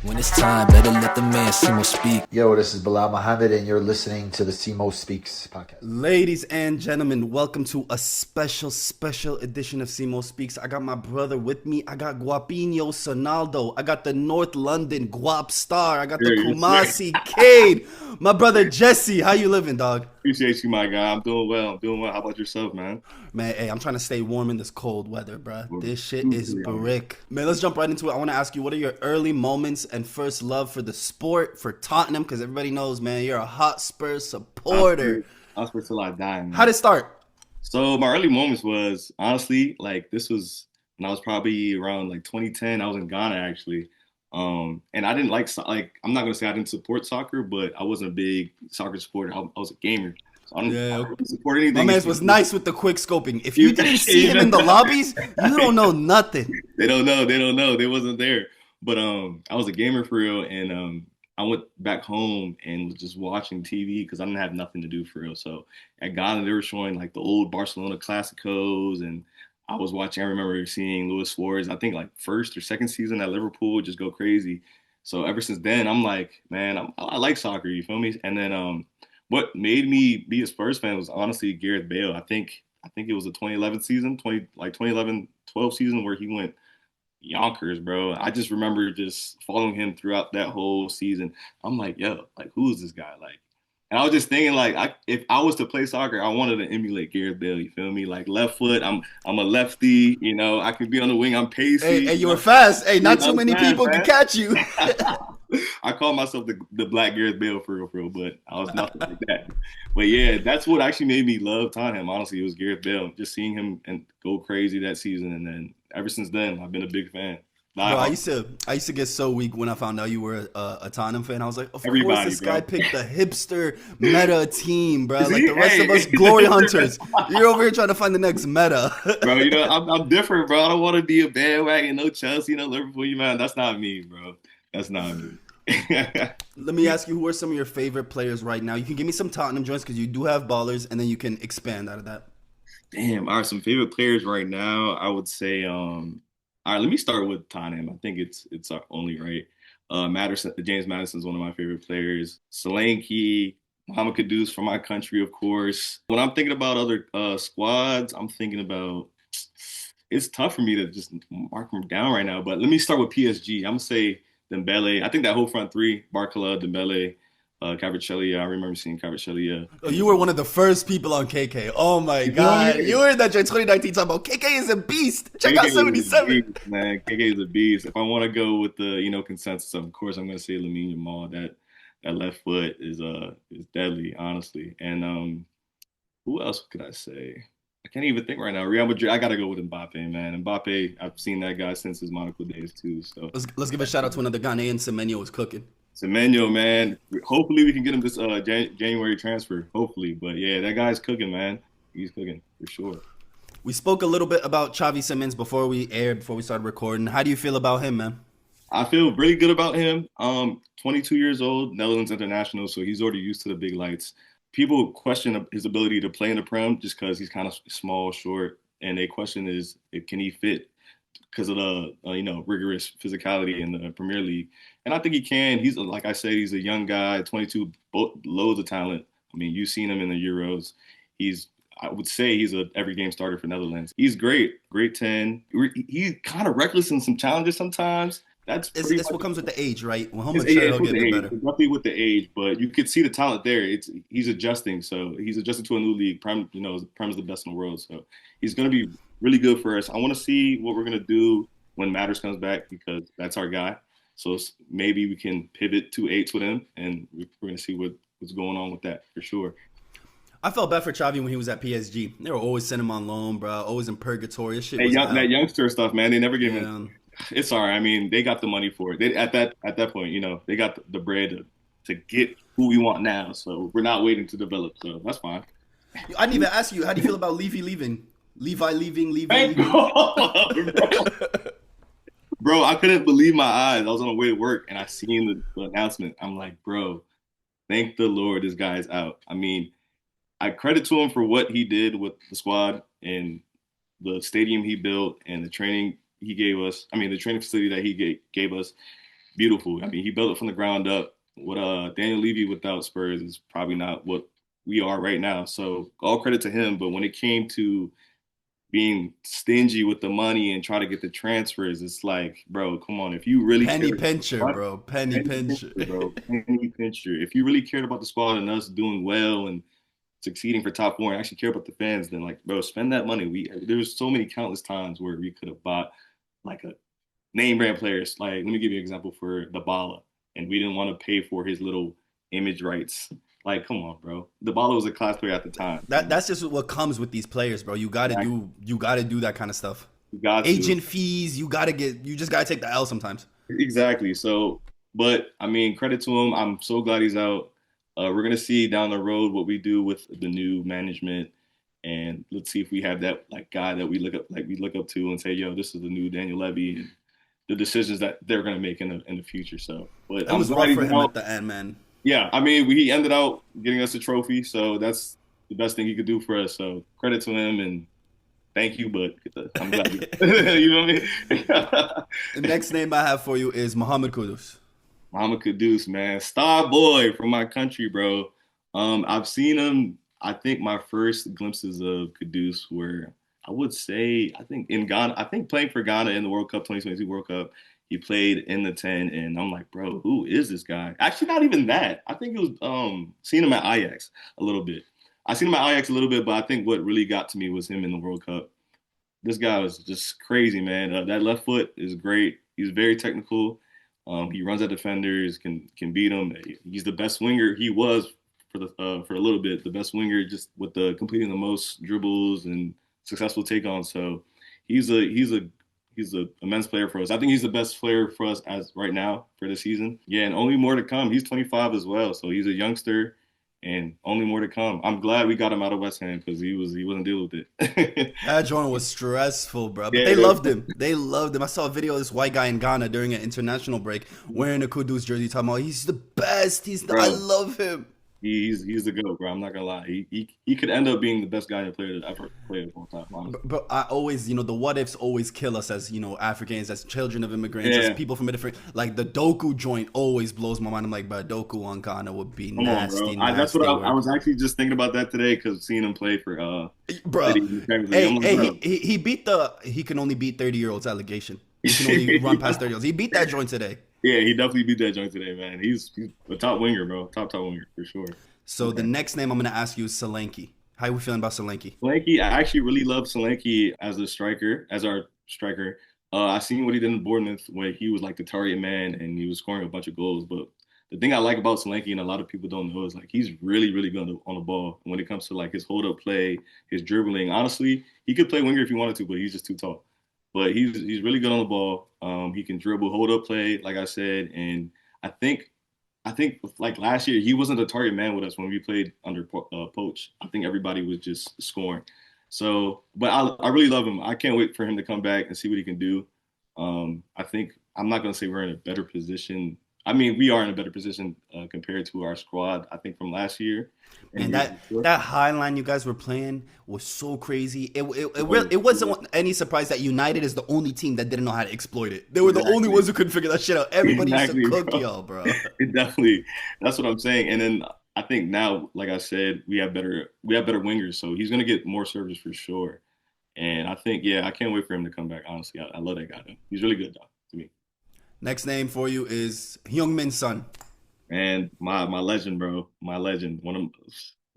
When it's time, better let the man Simo speak. Yo, this is Bilal Mohammed, and you're listening to the Simo.Speaks podcast. Ladies and gentlemen, welcome to a special edition of Simo.Speaks. I got my brother with me. I got Guapinho Sonaldo. I got the North London Guap star. I got the Kumasi Kane. My brother Jesse. How you living, dog? Appreciate you, my guy. I'm doing well. How about yourself, man? Man, hey, I'm trying to stay warm in this cold weather, bruh. This shit is brick. Man, let's jump right into it. I want to ask you, what are your early moments and first love for the sport, for Tottenham? Because everybody knows, man, you're a hot Spurs supporter. I'll Spurs till I die, man. How did it start? So my early moments was honestly this was when I was probably around 2010. I was in Ghana actually, and I didn't I'm not gonna say I didn't support soccer, but I wasn't a big soccer supporter. I was a gamer. So I don't support anything. My man was nice with the quick scoping. If you didn't see him in the lobbies, you don't know nothing. They don't know. They wasn't there. But I was a gamer for real, and I went back home and was just watching TV because I didn't have nothing to do for real. So at Ghana, they were showing the old Barcelona Clásicos, and I was watching. I remember seeing Luis Suarez, I think first or second season at Liverpool, just go crazy. So ever since then, I'm like, man, I like soccer. You feel me? And then what made me be a Spurs fan was honestly Gareth Bale. I think it was the 2011 season, 2011-12 season where he went yonkers, bro. I just remember just following him throughout that whole season. I'm like, yo, who is this guy? And I was just thinking, if I was to play soccer, I wanted to emulate Gareth Bale. You feel me? Left foot. I'm a lefty. I can be on the wing. I'm pacey. Hey, you were fast. Hey, not too many people can catch you. I call myself the Black Gareth Bale for real, but I was nothing like that. But yeah, that's what actually made me love Tottenham. Honestly, it was Gareth Bale. Just seeing him and go crazy that season, and then ever since then, I've been a big fan. Bro, I used to get so weak when I found out you were a Tottenham fan. I was like, of course this guy picked the hipster meta team, bro. Like the rest of us glory hunters. You're over here trying to find the next meta. Bro, I'm different, bro. I don't want to be a bandwagon, no Chelsea, no Liverpool. Man, that's not me, bro. That's not me. Let me ask you, who are some of your favorite players right now? You can give me some Tottenham joints because you do have ballers, and then you can expand out of that. Damn, all right, some favorite players right now. I would say, all right, let me start with Tottenham. I think it's only right. James Madison's one of my favorite players. Solanke, Mohammed Kudus from my country, of course. When I'm thinking about other squads, I'm thinking about. It's tough for me to just mark them down right now, but let me start with PSG. I'm gonna say Dembele. I think that whole front three: Barcola, Dembele, Kvaratskhelia. I remember seeing Kvaratskhelia. Oh, you were one of the first people on KK. Oh my God, you were in that 2019 talking about KK is a beast. Check out 77. Beast, man, KK is a beast. If I want to go with the consensus, of course, I'm gonna say Lamine Yamal. That left foot is deadly, honestly. And who else could I say? I can't even think right now. Real Madrid, I gotta go with Mbappe, man. Mbappe, I've seen that guy since his Monaco days too. So let's give a shout out to another Ghanaian. Semenyo is cooking. Semenyo, man. Hopefully we can get him this January transfer. Hopefully, but yeah, that guy's cooking, man. He's cooking for sure. We spoke a little bit about Xavi Simons before we started recording. How do you feel about him, man? I feel really good about him. 22 years old, Netherlands international, so he's already used to the big lights. People question his ability to play in the Prem just because he's kind of small, short, and they question can he fit because of the rigorous physicality in the Premier League. And I think he can. He's like I said, he's a young guy, 22, loads of talent. I mean, you've seen him in the Euros. I would say he's a every game starter for Netherlands. He's great 10. He's kind of reckless in some challenges sometimes. That's what comes with the age, right? When he'll get better. Definitely with the age, but you could see the talent there. He's adjusting, so he's adjusting to a new league. Prem is the best in the world, so he's going to be really good for us. I want to see what we're going to do when Matters comes back because that's our guy. So maybe we can pivot to eights with him, and we're going to see what's going on with that for sure. I felt bad for Xavi when he was at PSG. They were always sending him on loan, bro. Always in purgatory. Shit that youngster stuff, man. They never gave him. It's all right. I mean, they got the money for it. At that point, they got the bread to get who we want now. So we're not waiting to develop. So that's fine. I didn't even ask you. How do you feel about Levi leaving? Bro, I couldn't believe my eyes. I was on the way to work and I seen the announcement. I'm like, bro, thank the Lord this guy's out. I mean, I credit to him for what he did with the squad and the stadium he built and the training he gave us. I mean, the training facility that he gave us. beautiful. I mean, he built it from the ground up. What Daniel Levy without Spurs is probably not what we are right now. So all credit to him. But when it came to being stingy with the money and try to get the transfers, it's like, bro, come on. If you really Penny cared, pincher, what? bro. Penny pincher. Bro. Penny pincher. If you really cared about the squad and us doing well and succeeding for top four and actually care about the fans, then like, bro, spend that money. There's so many countless times where we could have bought like a name brand players. Like, let me give you an example for Dybala, and we didn't want to pay for his little image rights. Like, come on, bro. Dybala was a class player at the time. That's just what comes with these players, bro. You gotta do that kind of stuff. You got agent fees. You just gotta take the L sometimes. Exactly. So, but I mean, credit to him. I'm so glad he's out. We're gonna see down the road what we do with the new management, and let's see if we have that like guy that we look up to and say, yo, this is the new Daniel Levy, and the decisions that they're gonna make in the future. So, but it was rough for him at the end, man. Yeah, I mean, he ended out getting us a trophy, so that's the best thing he could do for us. So credit to him and thank you, but I'm glad. You know what I mean? The next name I have for you is Mohammed Kudus. Mohammed Kudus, man, star boy from my country, bro. I've seen him. I think my first glimpses of Kudus were, I would say, I think in Ghana. I think playing for Ghana in the World Cup 2022 World Cup. He played in the 10, and I'm like, bro, who is this guy? Actually, not even that. I think it was seeing him at Ajax a little bit. I seen him at Ajax a little bit, but I think what really got to me was him in the World Cup. This guy was just crazy, man. That left foot is great. He's very technical. He runs at defenders, can beat them. He's the best winger. He was for a little bit the best winger, just with the completing the most dribbles and successful take-ons. So he's an immense player for us. I think he's the best player for us as right now for the season. Yeah, and only more to come. He's 25 as well, so he's a youngster, and only more to come. I'm glad we got him out of West Ham because he wasn't dealing with it. That joint was stressful, bro. But Yeah, they loved him. They loved him. I saw a video of this white guy in Ghana during an international break wearing a Kudus jersey, talking about he's the best. I love him. He's the GOAT, bro. I'm not gonna lie. He could end up being the best Ghanaian player to ever play of all time. Honestly. But I always, the what ifs always kill us as Africans, as children of immigrants, as people from a different. Like the Doku joint always blows my mind. I'm like, but Doku on Ghana would be nasty. Bro. That's what I was actually just thinking about that today because seeing him play for bro. He beat he can only beat 30-year-olds allegation. He can only run past 30-year-olds. He beat that joint today. Yeah, he definitely beat that joint today, man. He's a top winger, bro. Top winger for sure. So the next name I'm going to ask you is Solanke. How are we feeling about Solanke? Solanke, I actually really love Solanke as our striker. I seen what he did in Bournemouth where he was like the target man and he was scoring a bunch of goals. But the thing I like about Solanke and a lot of people don't know is like he's really, really good on the ball when it comes to like his hold-up play, his dribbling. Honestly, he could play winger if he wanted to, but he's just too tall. But he's really good on the ball. He can dribble, hold up play, like I said. And I think like last year, he wasn't a target man with us when we played under Poch. I think everybody was just scoring. So, but I really love him. I can't wait for him to come back and see what he can do. I think I'm not going to say we're in a better position. I mean, we are in a better position compared to our squad, I think, from last year. And that high line you guys were playing was so crazy. It wasn't any surprise that United is the only team that didn't know how to exploit it. They were the only ones who couldn't figure that shit out. Everybody used to cook y'all, bro. Definitely. That's what I'm saying. And then I think now, like I said, we have better wingers. So he's going to get more service for sure. And I think, I can't wait for him to come back, honestly. I love that guy, though. He's really good, though, to me. Next name for you is Heung-min Son. And my legend, bro. My legend.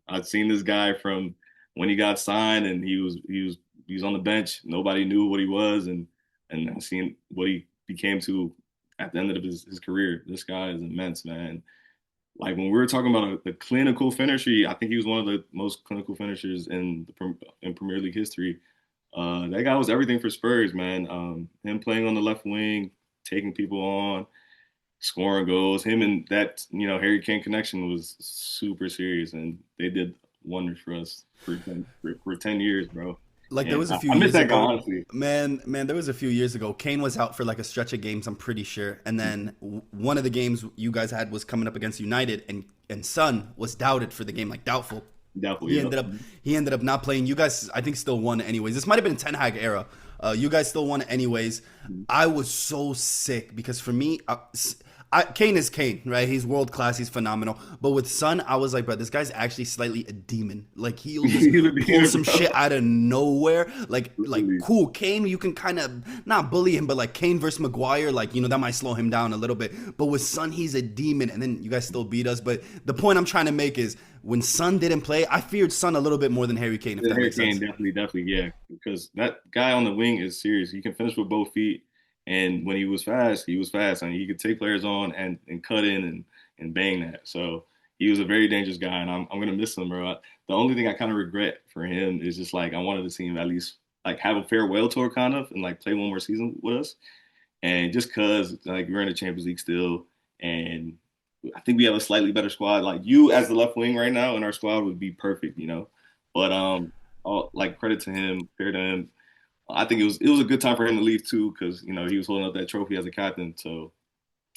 I've seen this guy from when he got signed and he was on the bench. Nobody knew what he was and I've seen what he became to at the end of his career. This guy is immense, man. Like when we were talking about the clinical finisher, I think he was one of the most clinical finishers in Premier League history. That guy was everything for Spurs, man. Him playing on the left wing, taking people on, scoring goals. Him and that, Harry Kane connection was super serious, and they did wonders for us for 10 years, bro. Like there was a few years ago, honestly. Man, there was a few years ago. Kane was out for like a stretch of games, I'm pretty sure. And then one of the games you guys had was coming up against United, and Son was doubted for the game, like doubtful. He ended up not playing. You guys, I think, still won anyways. This might have been Ten Hag era. You guys still won anyways. I was so sick because for me, Kane is Kane, right? He's world class. He's phenomenal. But with Son, I was like, bro, this guy's actually slightly a demon. Like he'll just He's a pull demon, some bro. shit out of nowhere. Like Literally. cool. Kane, you can kind of not bully him, but like Kane versus Maguire, like that might slow him down a little bit. But with Son, he's a demon, and then you guys still beat us. But the point I'm trying to make is when Son didn't play, I feared Son a little bit more than Harry Kane, if Yeah, that Harry makes sense. Kane, definitely, yeah. Because that guy on the wing is serious. He can finish with both feet, and when he was fast, he was fast. I mean, he could take players on and cut in and bang that. So he was a very dangerous guy, and I'm gonna miss him, bro. The only thing I kind of regret for him is just like I wanted to see him at least like have a farewell tour kind of and like play one more season with us. And just cause like we're in the Champions League still, and I think we have a slightly better squad. Like you as the left wing right now in our squad would be perfect, you know. But all, like credit to him, fair to him. I think it was a good time for him to leave too, because he was holding up that trophy as a captain. So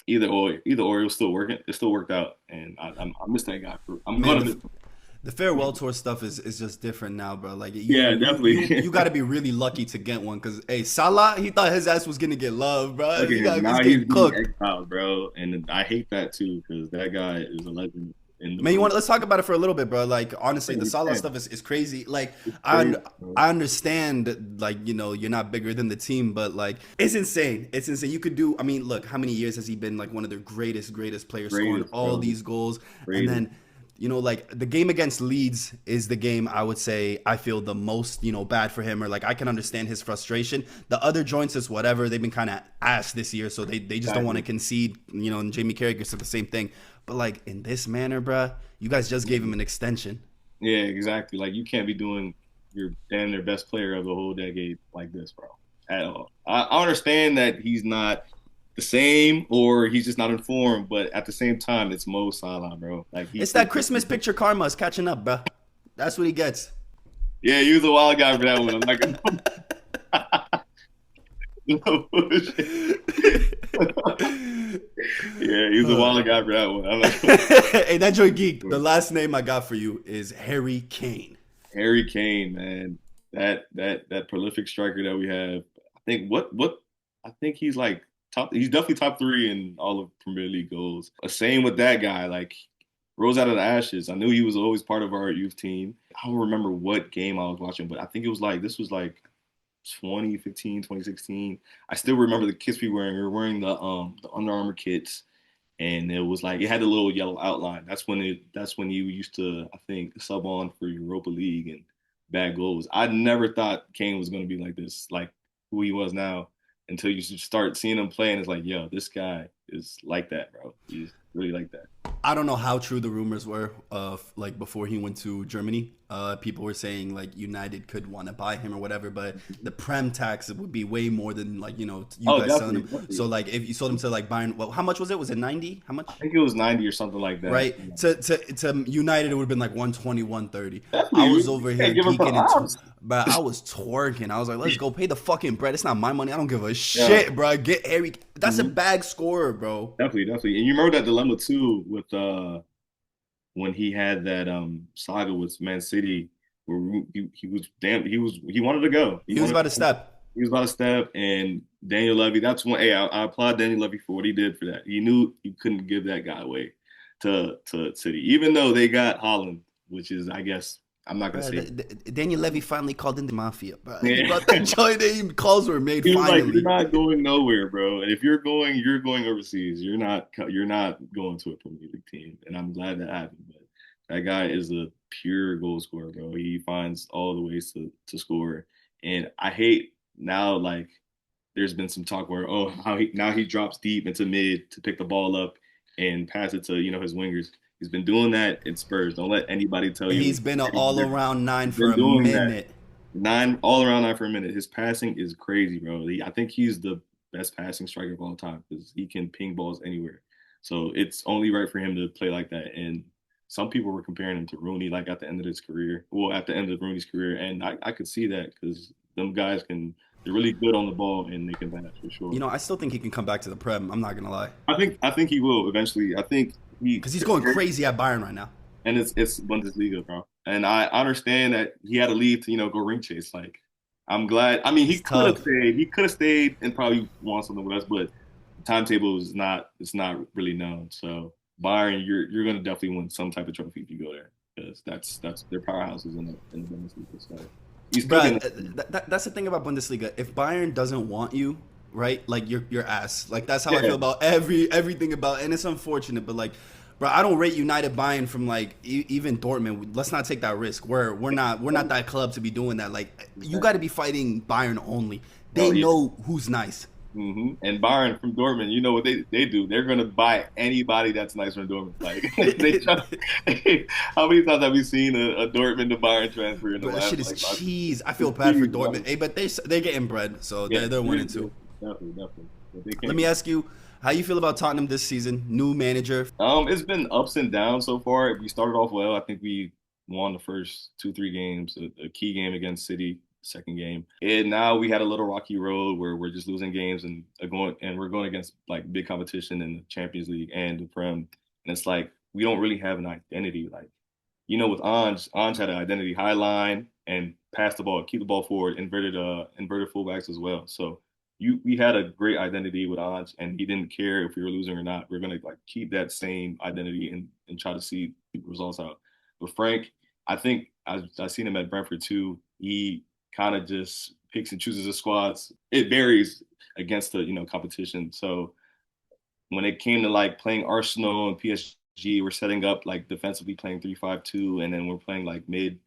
either or, it was still working. It still worked out, and I miss that guy. I'm Man, gonna miss him. the farewell tour stuff is just different now, bro. Like Yeah, definitely. you got to be really lucky to get one, because hey, Salah, he thought his ass was gonna get love, bro. Look at He him. got Now he's he's getting being cooked. exiled, bro, and I hate that too because that guy is a legend in the Man, let's talk about it for a little bit, bro. Like honestly, the Salah 100%. stuff is crazy. Like It's I crazy, bro. I understand, like you're not bigger than the team, but like it's insane. It's insane. You could do. I mean, look, how many years has he been like one of their greatest players, scoring Greatest, all bro. these goals, and Greatest. then. Like the game against Leeds is the game I would say I feel the most, bad for him, or like I can understand his frustration. The other joints is whatever. They've been kind of ass this year, so they just don't want to concede, and Jamie Carragher said the same thing. But like in this manner, bruh, you guys just gave him an extension. Yeah, exactly. Like you can't be doing your damn near best player of the whole decade like this, bro. At all. I understand that he's not the same or he's just not informed, but at the same time, it's Mo Salah, bro. Like It's that Christmas picture karma is catching up, bruh. That's what he gets. Yeah, he was a wild guy for that one. I'm not gonna no bullshit. Yeah, he was a wild guy for that one. I'm not gonna... Hey, that joy geek. The last name I got for you is Harry Kane. Harry Kane, man. That prolific striker that we have. I think I think he's like he's definitely top 3 in all of Premier League goals. Same with that guy, like rose out of the ashes. I knew he was always part of our youth team. I don't remember what game I was watching, but I think this was like 2015, 2016. I still remember the kits we were wearing. We were wearing the Under Armour kits, and it was like it had a little yellow outline. That's when you used to, I think, sub on for Europa League and bad goals. I never thought Kane was going to be like this, like who he was now, until you start seeing him play, and it's like, yo, this guy is like that, bro. He's really like that. I don't know how true the rumors were of like before he went to Germany. People were saying like United could want to buy him or whatever, but the Prem tax would be way more than like you guys selling him. Definitely. So like if you sold him to like Bayern, well, how much was it? Was it 90? How much? I think it was 90 or something like that. Right. Yeah. To United, it would have been like 120, 130. Definitely. I was over You here can't give him geeking props. but I was twerking. I was like, let's go pay the fucking bread. It's not my money. I don't give a shit, bro. Get Harry. That's a bag scorer, bro. Definitely. And you remember that dilemma too with when he had that saga with Man City where he wanted to go. He was about to step. He was about to step, and Daniel Levy. That's one. Hey, I applaud Daniel Levy for what he did for that. He knew he couldn't give that guy away to City, even though they got Holland, which is, I guess, I'm not gonna say. Daniel Levy finally called in the mafia, bro. Yeah. He brought the joy name. Calls were made He was finally. like, "You're not going nowhere, bro. And if you're going overseas. You're not going to a Premier League team." And I'm glad that happened. But that guy is a pure goal scorer, bro. He finds all the ways to score. And I hate now, like, there's been some talk where, now he drops deep into mid to pick the ball up and pass it to, his wingers. He's been doing that in Spurs. Don't let anybody tell you. He's been an all-around 9 for a doing minute. All around 9 for a minute. His passing is crazy, bro. I think he's the best passing striker of all time because he can ping balls anywhere. So it's only right for him to play like that. And some people were comparing him to Rooney, like at the end of his career. Well, at the end of Rooney's career. And I could see that because them guys they're really good on the ball and they can pass for sure. I still think he can come back to the Prem. I'm not gonna lie. I think he will eventually. I think because he's going crazy at Bayern right now. And it's Bundesliga, bro. And I understand that he had to leave to, go ring chase. Like, I'm glad. I mean, he could have stayed. He could have stayed and probably won something with us. But timetable is not, it's not really known. So Bayern, you're going to definitely win some type of trophy if you go there, because that's their powerhouses in the Bundesliga. So he's cooking. That's the thing about Bundesliga. If Bayern doesn't want you, right, like you're ass. Like that's how I Yeah, feel about everything about, and it's unfortunate, but like, bro, I don't rate United Bayern from like even Dortmund. Let's not take that risk. We're not that club to be doing that. Like you got to be fighting Bayern only. They oh yeah. know who's nice. And Bayern from Dortmund, you know what they do? They're gonna buy anybody that's nice from Dortmund. Like they try, how many times have we seen a Dortmund to Bayern transfer in the Bro, that last shit is like cheese. I feel bad for cheese, bro. Dortmund. Hey, but they're getting bread, so Yeah, they're winning too. definitely. But they Let can't. me ask you, how you feel about Tottenham this season? New manager. It's been ups and downs so far. We started off well. I think we won the first 2, 3 games, a key game against City, second game. And now we had a little rocky road where we're just losing games and we're going against like big competition in the Champions League and the Prem. And it's like we don't really have an identity. Like, with Ange had an identity high line and pass the ball, keep the ball forward, inverted fullbacks as well. So we had a great identity with Ange, and he didn't care if we were losing or not. We're gonna like keep that same identity and try to see the results out. But Frank, I think I've seen him at Brentford too. He kind of just picks and chooses his squads. It varies against the competition. So when it came to like playing Arsenal and PSG, we're setting up like defensively playing 3-5-2, and then we're playing like mid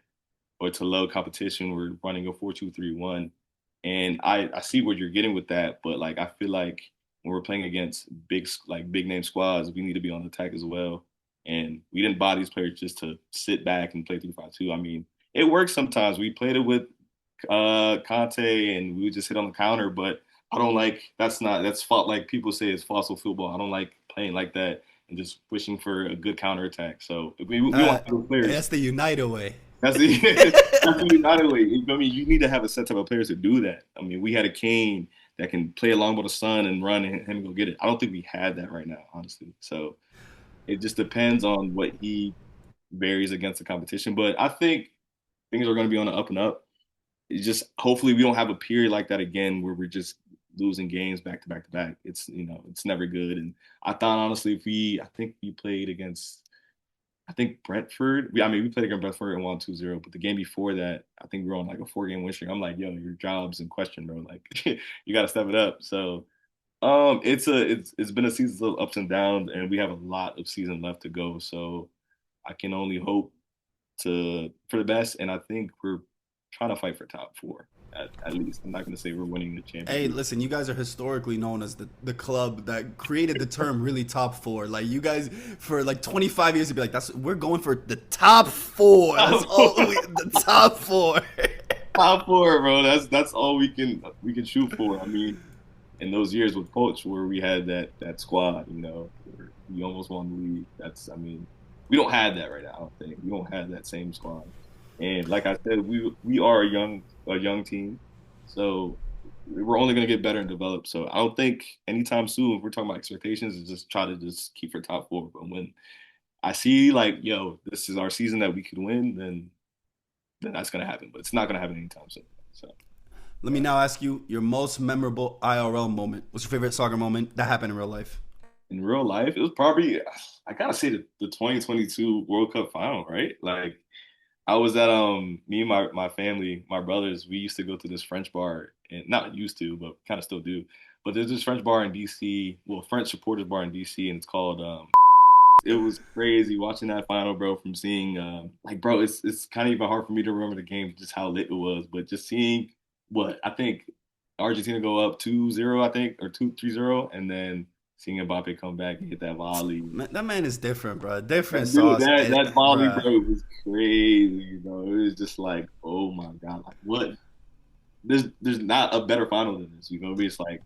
or to low competition. We're running a 4-2-3-1. And I see what you're getting with that, but like I feel like when we're playing against big name squads, we need to be on attack as well. And we didn't buy these players just to sit back and play 3-5-2. I mean, it works sometimes. We played it with Conte, and we would just hit on the counter, but I don't like that's fault like people say it's fossil football. I don't like playing like that and just wishing for a good counter attack. So we want those players. That's the United way. That's the that's the United way. I mean, you need to have a set type of players to do that. I mean, we had a Kane that can play along with the sun and run and him go get it. I don't think we had that right now, honestly. So it just depends on what he varies against the competition. But I think things are going to be on the up and up. It's just hopefully we don't have a period like that again where we're just losing games back to back to back. It's never good. And I thought honestly, I think we played against. I think Brentford. We played against Brentford and won 2-0. But the game before that, I think we were on like a 4-game win streak. I'm like, yo, your job's in question, bro. Like, you got to step it up. So, it's been a season of ups and downs, and we have a lot of season left to go. So, I can only hope for the best, and I think we're trying to fight for top 4 at least. I'm not going to say we're winning the championship. Hey, listen, you guys are historically known as the club that created the term really top 4. Like you guys for like 25 years to be like, we're going for the top 4. That's all the top 4. Top 4, bro. That's all we can shoot for. I mean, in those years with Poch where we had that squad, where we almost won the league. We don't have that right now. I don't think we don't have that same squad. And like I said, we are a young team, so we're only going to get better and develop. So I don't think anytime soon, if we're talking about expectations, is just try to just keep for top 4. But when I see like, yo, this is our season that we could win, then that's going to happen. But it's not going to happen anytime soon. So let me now ask you your most memorable IRL moment. What's your favorite soccer moment that happened in real life? In real life, it was probably, I gotta say the 2022 World Cup final, right? Like I was at me and my family, my brothers, we used to go to this French bar, and not used to, but kind of still do. But there's this French bar in DC, well, French supporters bar in DC, and it's called it was crazy watching that final, bro, from seeing like bro, it's kind of even hard for me to remember the game, just how lit it was, but just seeing what I think Argentina go up 2-0, I think, or 2-3-0, and then seeing Mbappe come back and hit that volley. That man is different, bro. Different Dude, sauce. that volley, bro, was crazy, bro. It was just like, oh my God, like what? There's not a better final than this. It's like,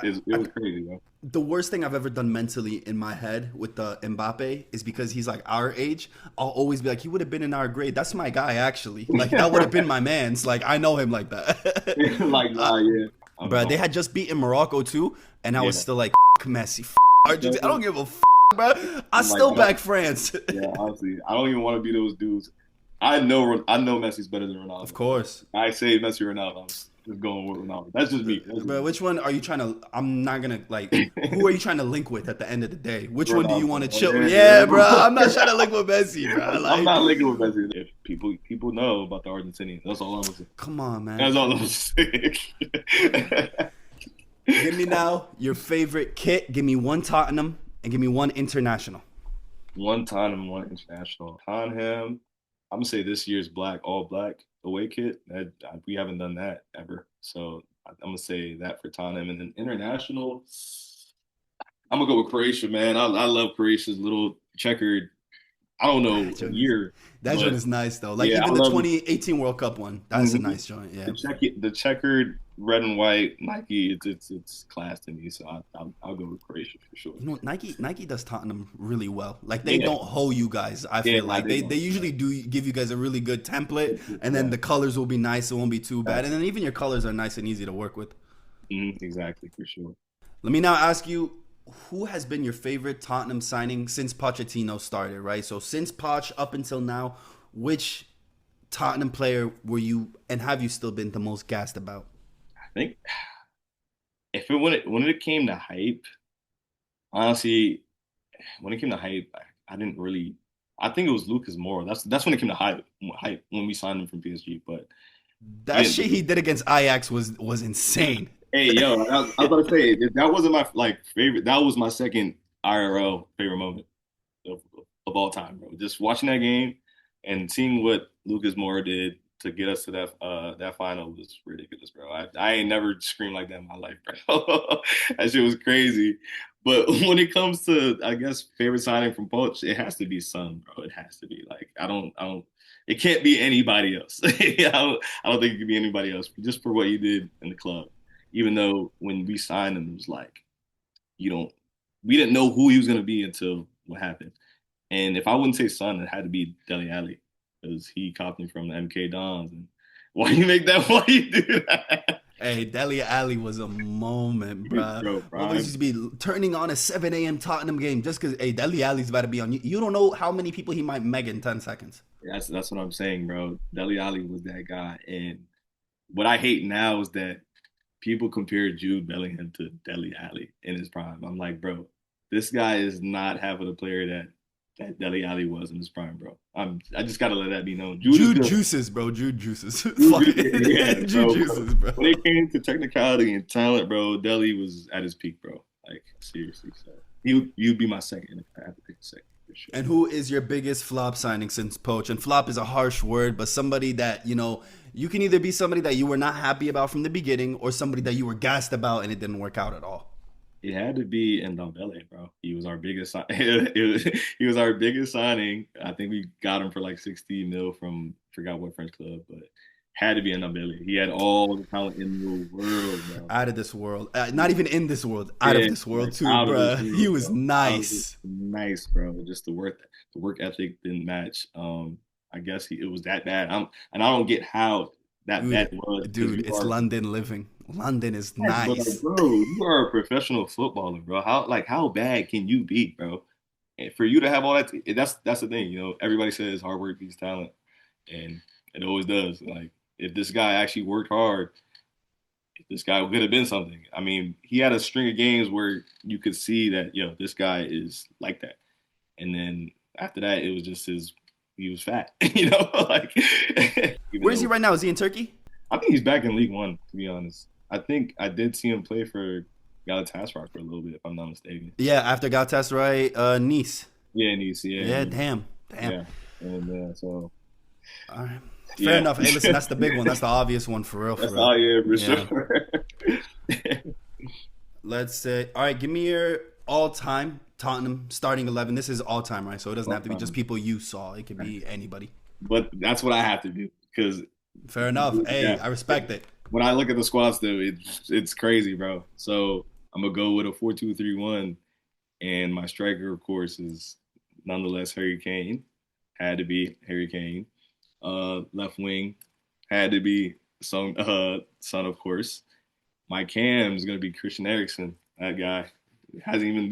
it was crazy, bro. The worst thing I've ever done mentally in my head with the Mbappe is because he's like our age. I'll always be like, he would have been in our grade. That's my guy, actually. Like that would have been my man's. Like I know him like that. Like, yeah. Bro, they had just beaten Morocco too, and I was still like, Messi, Argentina. I don't give a bro. I still back France. Yeah, honestly, I don't even want to be those dudes. I know Messi's better than Ronaldo. Of course. I say Messi or Ronaldo. just going with Ronaldo. That's just me. That's just Bro, me. which one are you trying to? I'm not gonna like. Who are you trying to link with at the end of the day? Which one do you want to Ronaldo. chill? Yeah, Yeah, bro. I'm not trying to link with Messi, bro. I'm Like, not linking with Messi. If people know about the Argentinians, that's all I'm gonna say. come on, man. That's all I'm gonna say. Give me now your favorite kit. Give me one Tottenham and give me one international. One Tottenham, one international. Tottenham. I'm gonna say this year's black, all black away kit. We haven't done that ever, so I'm gonna say that for Tottenham. And then international, I'm gonna go with Croatia, man. I love Croatia's little checkered. I don't know That a joint is, year, that joint but is nice though. Like yeah, I even the love 2018 World Cup one. That's a mhm. nice joint. Yeah. The checkered red and white Nike. It's class to me, so I'll go with Croatia for sure. You know, Nike does Tottenham really well. Like they Yeah, don't hoe you guys. I yeah, feel I like did they know. usually do give you guys a really good template, and then Yeah, the colors will be nice. It won't be too bad, and exactly. then even your colors are nice and easy to work with. Exactly, for sure. Let me now ask you, who has been your favorite Tottenham signing since Pochettino started? Right. So since Poch up until now, which Tottenham player were you and have you still been the most gassed about? I think if it when it came to hype, honestly, when it came to hype, I didn't really. I think it was Lucas Moura. That's when it came to hype. Hype when we signed him from PSG, but he That didn't shit do he it. did against Ajax was insane. Hey, yo, I was about to say that wasn't my like favorite. That was my second IRL favorite moment of, of all time, bro. Just watching that game and seeing what Lucas Moura did to get us to that final was ridiculous, bro. I ain't never screamed like that in my life, bro. That shit was crazy. But when it comes to, I guess, favorite signing from Poch, it has to be Son, bro. It has to be. Like I don't. It can't be anybody else. I don't think it could be anybody else just for what he did in the club. Even though when we signed him, it was like you don't. We didn't know who he was gonna be until what happened. And if I wouldn't say Son, it had to be Dele Alli because he copied me from the MK Dons. And why you make that? Why you do that? Hey, Dele Alli was a moment, bruh. Bro, Always prime. used to be turning on a 7 a.m. Tottenham game just because, hey, Dele Alli's about to be on. You don't know how many people he might meg in 10 seconds. That's what I'm saying, bro. Dele Alli was that guy. And what I hate now is that people compare Jude Bellingham to Dele Alli in his prime. I'm like, bro, this guy is not half of the player that Dele Alli was in his prime, bro. I just gotta let that be known. Jude is Jude good. juices, bro. Jude juices. Jude, Fuck yeah, it. Jude bro, bro. juices, bro. When it came to technicality and talent, bro, Dele was at his peak, bro. Like seriously. So you'd be my second if I had to pick a second for sure. And who is your biggest flop signing since Poach? And flop is a harsh word, but somebody that, you can either be somebody that you were not happy about from the beginning or somebody that you were gassed about and it didn't work out at all. It had to be Ndombele, bro. He was our biggest. He was our biggest signing. I think we got him for like 60 mil from forgot what French club, but had to be Ndombele. He had all the talent in the world, bro. Out of this world. Not even in this world. Out of Yeah, this world like too, out of this bruh. He world, was bro. Out of this nice. nice, bro. Just the work ethic didn't match. I guess it was that bad. And I don't get how that bad Dude, it was because dude, it's London living. London is yes, but like, nice. bro, you are a professional footballer, bro. How bad can you be, bro? And for you to have all that, that's the thing, you know. Everybody says hard work beats talent, and it always does. Like if this guy actually worked hard, this guy could have been something. I mean, he had a string of games where you could see that, this guy is like that. And then after that, it was just he was fat, like even Where is he though right now? Is he in Turkey? I think he's back in League One, to be honest. I think I did see him play for Galatasaray for a little bit, if I'm not mistaken. Yeah, after Galatasaray, Nice. Yeah, and he's yeah, Yeah, and damn. Damn. yeah, and so All right. Fair yeah, enough. Hey, listen, that's the big one. That's the obvious one for real, for that's real. all. Yeah, for Yeah. sure. Let's say, all right, give me your all-time Tottenham starting 11. This is all-time, right? So it doesn't have to be just people you saw. It could be anybody. But that's what I have to do because Fair enough. Hey, yeah, I respect it. when I look at the squads, though, it's crazy, bro. So I'm gonna go with a 4-2-3-1, and my striker, of course, is nonetheless Harry Kane. Had to be Harry Kane. Left wing had to be Son, of course. My cam is gonna be Christian Eriksen, that guy. We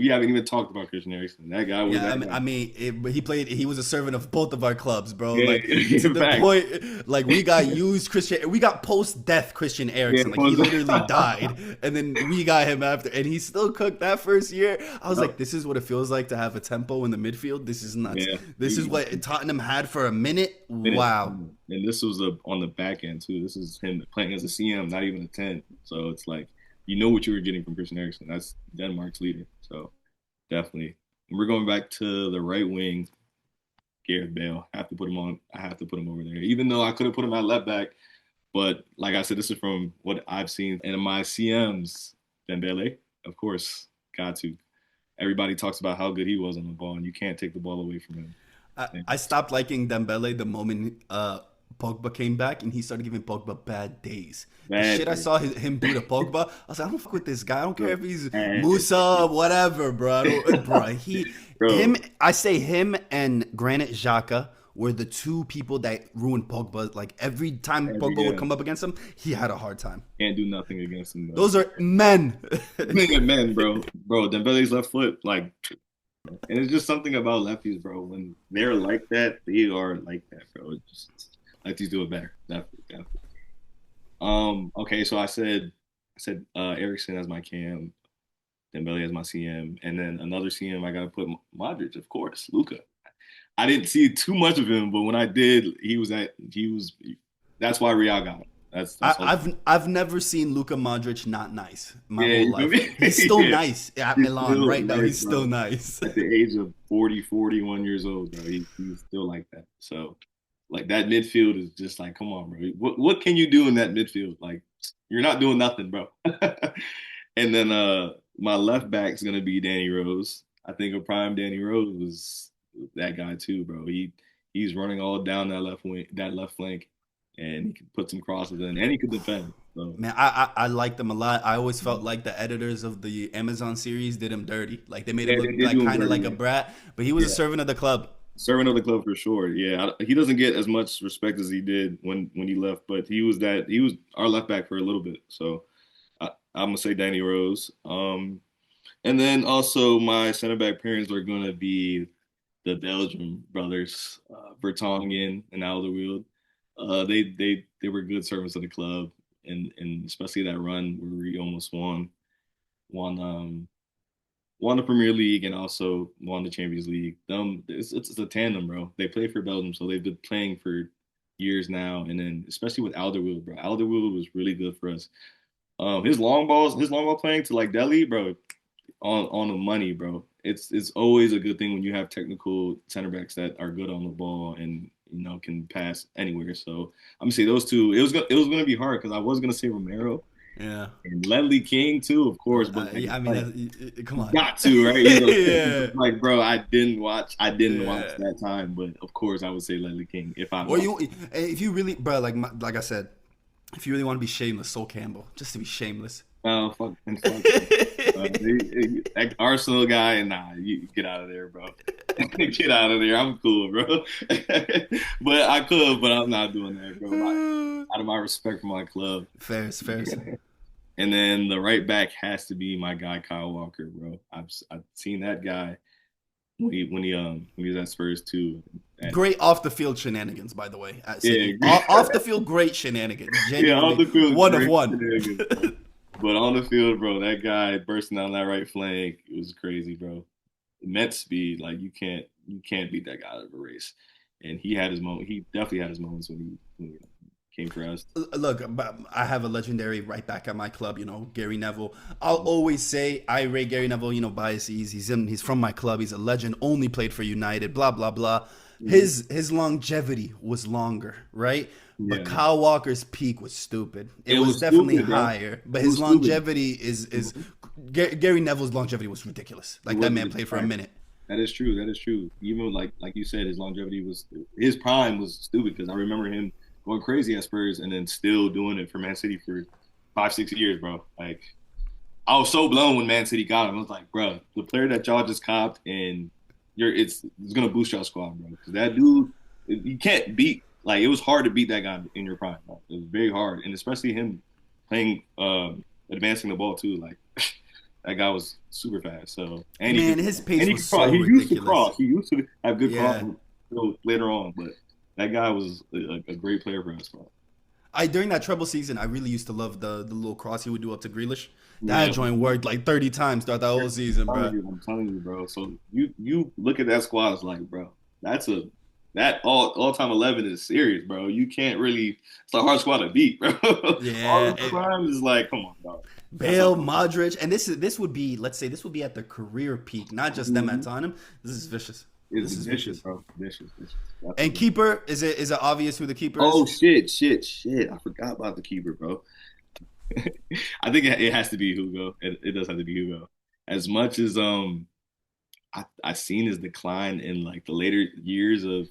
haven't even talked about Christian Eriksen. That guy was Yeah, that guy. he was a servant of both of our clubs, bro. Yeah, Like to in the fact. point, like we got post-death Christian Yeah, Eriksen. Like he literally died, and then we got him after, and he still cooked that first year. I was like, this is what it feels like to have a tempo in the midfield. This is nuts. yeah. This is what Tottenham had for a minute. Minute. Wow. And this was on the back end too. This is him playing as a CM, not even a 10. So it's like you know what you were getting from Christian Eriksen. That's Denmark's leader. So definitely. And we're going back to the right wing, Gareth Bale. I have to put him on. I have to put him over there. Even though I could have put him at left back, but like I said, this is from what I've seen. And my CMs, Dembele, of course, got to. Everybody talks about how good he was on the ball, and you can't take the ball away from him. I stopped liking Dembele the moment Pogba came back and he started giving Pogba bad days. The shit I saw him do to Pogba, I was like, I don't fuck with this guy. I don't care if he's Musa, whatever, bro. I say him and Granit Xhaka were the two people that ruined Pogba. Like every time Pogba would come up against him, he had a hard time. Can't do nothing against him. Though. Those are men. Men, bro. Bro, Dembele's left foot, like, and it's just something about lefties, bro. When they're like that, they are like that, bro. It's just, lefties do it better. Definitely. Okay, so I said Ericsson as my cam, Dembele as my CM, and then another CM I gotta put Modric, of course, Luka. I didn't see too much of him, but when I did, that's why Real got him. I've never seen Luka Modric not nice my whole life. He's still nice at Milan right now. He's still nice. At the age of 41 years old, bro, he's still like that. So, like that midfield is just like, come on, bro. What can you do in that midfield? Like, you're not doing nothing, bro. And then my left back is gonna be Danny Rose. I think a prime Danny Rose was that guy too, bro. He's running all down that left flank. And he could put some crosses in, and he could defend. So. Man, I liked him a lot. I always felt like the editors of the Amazon series did him dirty. Like they made him look like kind of like a brat, but he was a servant of the club. Servant of the club for sure. Yeah, he doesn't get as much respect as he did when he left, but he was our left back for a little bit. So I'm gonna say Danny Rose. And then also my center back pairings are gonna be the Belgium brothers, Vertonghen and Alderweireld. They were good servants of the club, and especially that run where we almost won the Premier League and also won the Champions League. It's a tandem, bro. They play for Belgium, so they've been playing for years now. And then especially with Alderweireld, bro. Alderweireld was really good for us. His long ball playing to like Delhi, bro, on the money, bro. It's always a good thing when you have technical center backs that are good on the ball and can pass anywhere. So I'm gonna say those two. It was gonna be hard because I was gonna say Romero. Yeah. And Ledley King too, of course. But come on. Got to, right? Yeah. Like, bro, I didn't watch that time, but of course I would say Ledley King if you really, bro, like I said, if you really want to be shameless, Sol Campbell, just to be shameless. Oh, fuck. That Arsenal guy, nah, you get out of there, bro. Get out of there. I'm cool, bro. But I could, but I'm not doing that, bro. Out of my respect for my club. Fair. And then the right back has to be my guy Kyle Walker, bro. I've seen that guy when he was at Spurs too. Great off the field shenanigans, by the way. Off the field, great shenanigans. Genuinely, yeah, off the field, one of one. But on the field, bro, that guy bursting down that right flank, it was crazy, bro. Immense speed, like you can't beat that guy out of a race. And he had his moment. He definitely had his moments when he came for us. Look, I have a legendary right back at my club, Gary Neville. I'll always say I rate Gary Neville, biases. He's from my club. He's a legend. Only played for United. Blah blah blah. His longevity was longer, right? But Kyle Walker's peak was stupid. It was definitely stupid, higher, but his longevity is Gary Neville's longevity was ridiculous. Like that man played for a minute. That is true. Even like you said, his prime was stupid because I remember him going crazy at Spurs and then still doing it for Man City for 5-6 years, bro. Like I was so blown when Man City got him. I was like, bro, the player that y'all just copped and it's gonna boost y'all squad, bro. Because that dude, you can't beat. Like it was hard to beat that guy in your prime. Bro. It was very hard, and especially him playing, advancing the ball too. Like That guy was super fast. So and Man, he his pace was so he used to ridiculous. cross. He used to have good Yeah. cross later on, but that guy was a great player for us, bro. During that treble season, I really used to love the little cross he would do up to Grealish. That Yeah. joint worked like 30 times throughout that whole season, bro. I'm telling you, bro. So you look at that squad, it's like, bro, that all time 11 is serious, bro. You can't really. It's a hard squad to beat, bro. Yeah, All the times is like, come on, dog. Bale, Modric, and this would be, let's say, this would be at the career peak, not just them at Tottenham. This is vicious. It's This is vicious, bro. Vicious. And keeper, is it obvious who the keeper is? Oh shit! I forgot about the keeper, bro. I think it has to be Hugo. It does have to be Hugo. As much as I seen his decline in like the later years of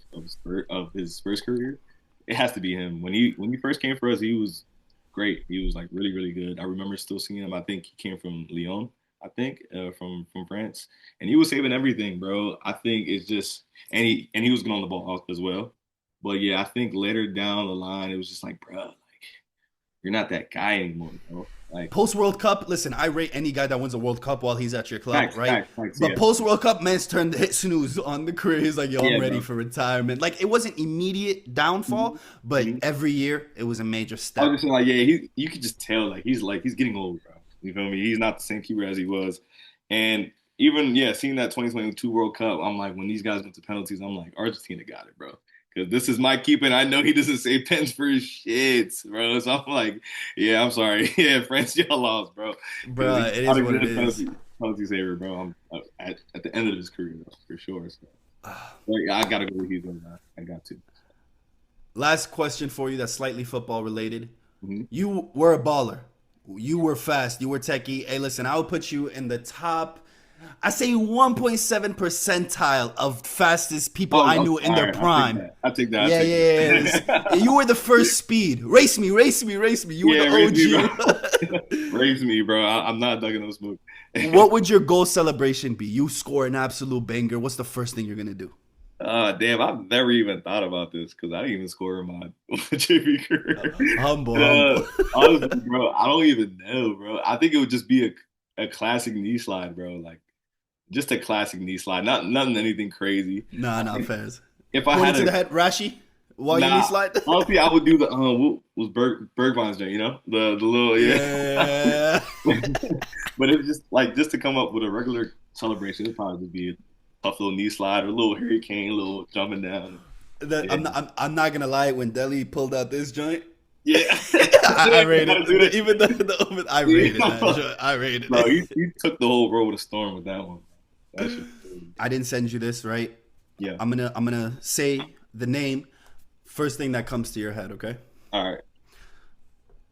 his first career, it has to be him. When he first came for us, he was great. He was like really good. I remember still seeing him. I think he came from Lyon. I think from France, and he was saving everything, bro. I think it's just and he was good on the ball as well. But yeah, I think later down the line, it was just like, bro, like you're not that guy anymore, bro. Like Post World Cup, listen, I rate any guy that wins a World Cup while he's at your club, facts, right? facts, But yeah. post World Cup, man's turned to hit snooze on the career. He's like, yo, I'm Yeah, ready bro. for retirement. Like, it wasn't immediate downfall, but every year it was a major I step. was just saying, like, yeah, you could just tell, he's getting old, bro. You feel me? He's not the same keeper as he was, and even seeing that 2022 World Cup, I'm like, when these guys went to penalties, I'm like, Argentina got it, bro. Because this is my keeper, and I know he doesn't save pens for his shit, bro. So I'm like, yeah, I'm sorry. Yeah, France, y'all lost, bro. Bro, it is what it is. Penalty saver, bro. I'm at the end of his career, though, for sure. So, I got to go with Hugo, man. I got to. Last question for you that's slightly football related. Mm-hmm. You were a baller. You were fast. You were techie. Hey, listen, I would put you in the top, I say 1.7 percentile of fastest people I knew in their prime. I take that. Yeah. You were the first speed. Race me. You were the OG. Race me, bro. I'm not ducking no smoke. What would your goal celebration be? You score an absolute banger. What's the first thing you're going to do? Damn, I've never even thought about this because I didn't even score in my JV career. Humble. Honestly, bro, I don't even know, bro. I think it would just be a classic knee slide, bro. Like, just a classic knee slide. Nothing anything crazy. Nah, not fast. If I Point had to the head, Rashi, while you knee slide? Honestly, I would do the, what was Bergvine's joint, you know? The little, yeah. But it was just to come up with a regular celebration, it'd probably just be a tough little knee slide or a little hurricane, a little jumping down. I'm not gonna lie. When Deli pulled out this joint, yeah, I rated it. Even the I rated that joint. I rated bro, it. you took the whole road with a storm with that one. That shit. I didn't send you this, right? Yeah. I'm gonna say the name. First thing that comes to your head, okay? All right.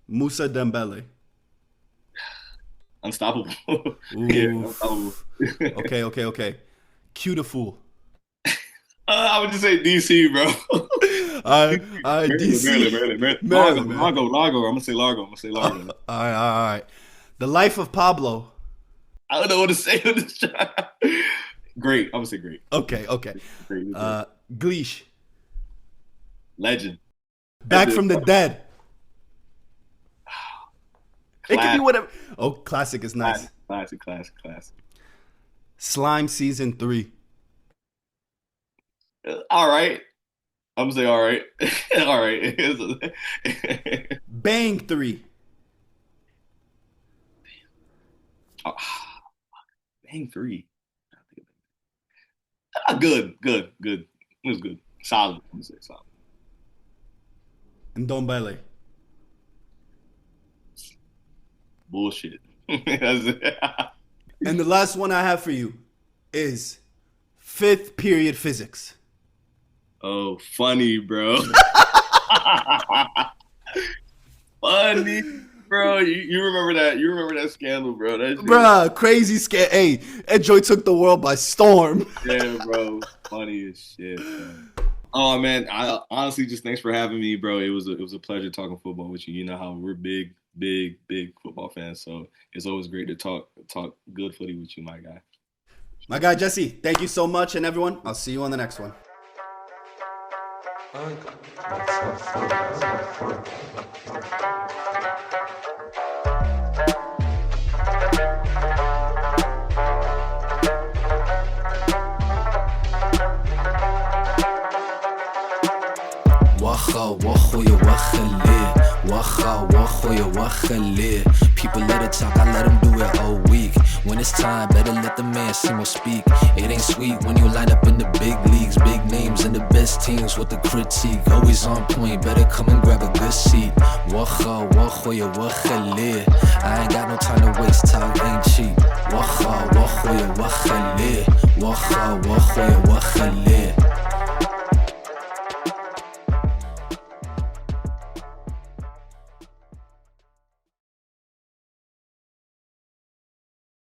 Musa Dembele. Unstoppable. Oof. Yeah, unstoppable. Okay. Cue the fool. I would just say DC, bro. DC. Maryland. Largo. I'm gonna say Largo. All right. The Life of Pablo. I don't know what to say on this shot. Great. I'm gonna say great. Okay. Great. Gleesh. Legend. Back from the dead. It could be whatever. Oh, classic is nice. Classic. Slime season 3. All right. I'm gonna say all right. All right. Bang 3. Bang 3. Good. It was good. Solid. I'm gonna say solid. And Dombele. Bullshit. And the last one I have for you is 5th period physics. Oh, funny, bro. Funny, bro. You remember that? You remember that scandal, bro? Bruh, crazy scandal. Hey, that joy took the world by storm. Yeah, bro. Funny as shit, man. Oh man, I honestly just thanks for having me, bro. It was a pleasure talking football with you. You know how we're big football fans, so it's always great to talk good footy with you, my guy. My guy Jesse, thank you so much, and everyone, I'll see you on the next one. wachoya wachale. Wacha, wachoya wachale. People let it talk, I let them do it all week. When it's time, better let the man Simo speak. It ain't sweet when you line up in the big leagues, big names and the best teams with the critique. Always on point, better come and grab a good seat. Wacha, wachoya wachale. I ain't got no time to waste, talk ain't cheap. Wacha, wachoya wachale. Wacha, wachoya wachale.